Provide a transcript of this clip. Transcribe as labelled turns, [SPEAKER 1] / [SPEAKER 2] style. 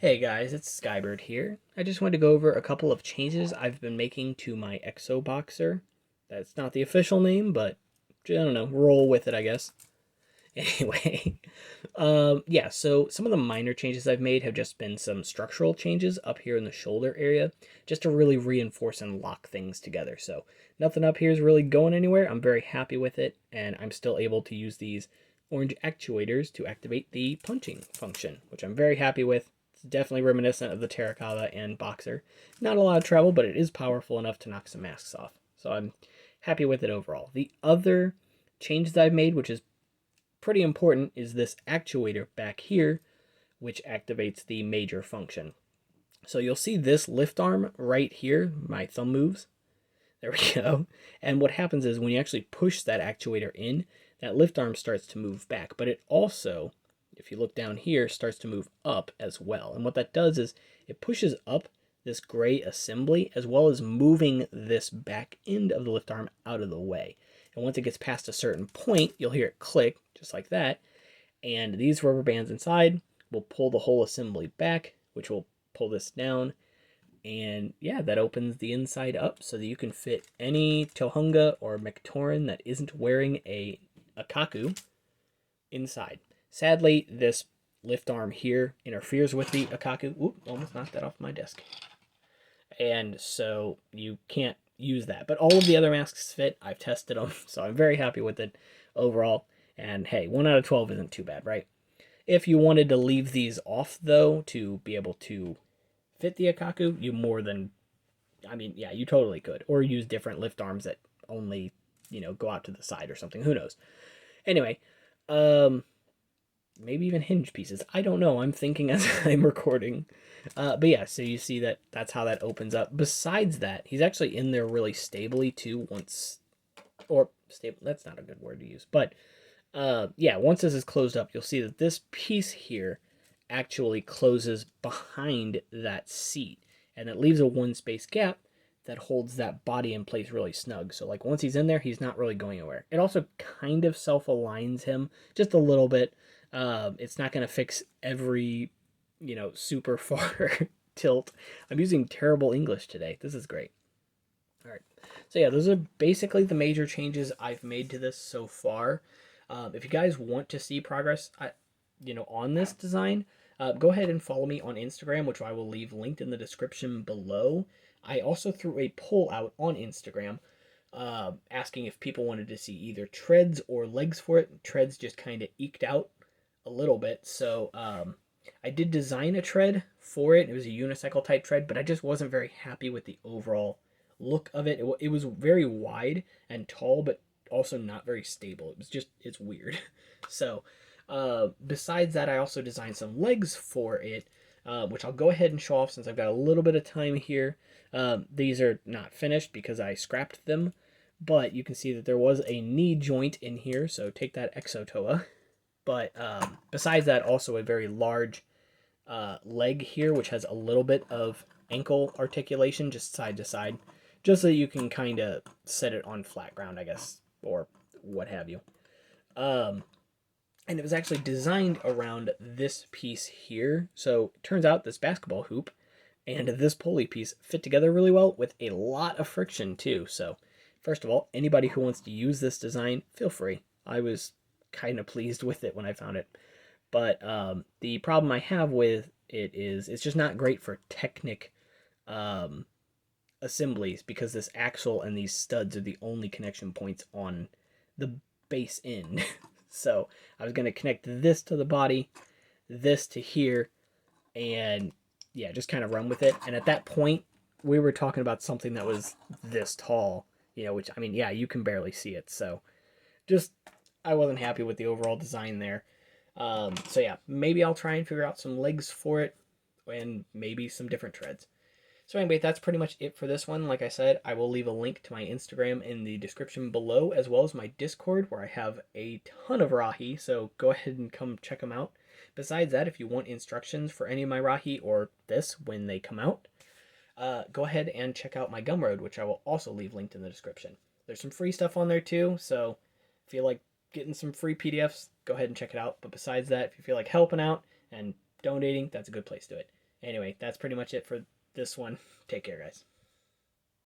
[SPEAKER 1] Hey guys, it's Skybird here. I just wanted to go over a couple of changes I've been making to my Exo-Boxor. That's not the official name, but I don't know, roll with it, I guess. Anyway, yeah, so some of the minor changes I've made have just been some structural changes up here in the shoulder area, just to really reinforce and lock things together. So nothing up here is really going anywhere. I'm very happy with it, and I'm still able to use these orange actuators to activate the punching function, which I'm very happy with. It's definitely reminiscent of the Terracotta and Boxer. Not a lot of travel, but it is powerful enough to knock some masks off. So I'm happy with it overall. The other change that I've made, which is pretty important, is this actuator back here, which activates the major function. So you'll see this lift arm right here, my thumb moves. There we go. And what happens is when you actually push that actuator in, that lift arm starts to move back. But it also, if you look down here, starts to move up as well. And what that does is it pushes up this gray assembly as well as moving this back end of the lift arm out of the way. And once it gets past a certain point, you'll hear it click, just like that. And these rubber bands inside will pull the whole assembly back, which will pull this down. And yeah, that opens the inside up so that you can fit any Tohunga or Mctoran that isn't wearing a Akaku inside. Sadly, this lift arm here interferes with the Akaku. Oop, almost knocked that off my desk. And so you can't use that. But all of the other masks fit. I've tested them, so I'm very happy with it overall. And hey, 1 out of 12 isn't too bad, right? If you wanted to leave these off, though, to be able to fit the Akaku, you more than... I mean, yeah, you totally could. Or use different lift arms that only, go out to the side or something. Who knows? Anyway, maybe even hinge pieces. I don't know. I'm thinking as I'm recording. But yeah, so you see that that's how that opens up. Besides that, he's actually in there really stably too once... Or stable, that's not a good word to use. But yeah, once this is closed up, you'll see that this piece here actually closes behind that seat. And it leaves a one space gap that holds that body in place really snug. So like once he's in there, he's not really going anywhere. It also kind of self-aligns him just a little bit. It's not going to fix every, super far tilt. I'm using terrible English today. This is great. All right. So yeah, those are basically the major changes I've made to this so far. If you guys want to see progress, on this design, go ahead and follow me on Instagram, which I will leave linked in the description below. I also threw a poll out on Instagram asking if people wanted to see either treads or legs for it. Treads just kind of eked out a little bit, so I did design a tread for it. It was a unicycle type tread, but I just wasn't very happy with the overall look of it. It was very wide and tall, but also not very stable. It's weird. So besides that, I also designed some legs for it, which I'll go ahead and show off since I've got a little bit of time here. These are not finished because I scrapped them, but you can see that there was a knee joint in here, so take that Exo-Toa. But besides that, also a very large leg here, which has a little bit of ankle articulation just side to side, just so you can kind of set it on flat ground, I guess, or what have you. And it was actually designed around this piece here. So it turns out this basketball hoop and this pulley piece fit together really well with a lot of friction too. So first of all, anybody who wants to use this design, feel free. I was kind of pleased with it when I found it. But the problem I have with it is it's just not great for Technic assemblies because this axle and these studs are the only connection points on the base end. So I was going to connect this to the body, this to here, and yeah, just kind of run with it. And at that point, we were talking about something that was this tall, which, I mean, yeah, you can barely see it. So just, I wasn't happy with the overall design there. So yeah, maybe I'll try and figure out some legs for it and maybe some different treads. So anyway, that's pretty much it for this one. Like I said, I will leave a link to my Instagram in the description below, as well as my Discord, where I have a ton of Rahi, so go ahead and come check them out. Besides that, if you want instructions for any of my Rahi or this when they come out, go ahead and check out my Gumroad, which I will also leave linked in the description. There's some free stuff on there too, so if you like getting some free PDFs, go ahead and check it out. But besides that, if you feel like helping out and donating, that's a good place to do it. Anyway, that's pretty much it for this one. Take care, guys.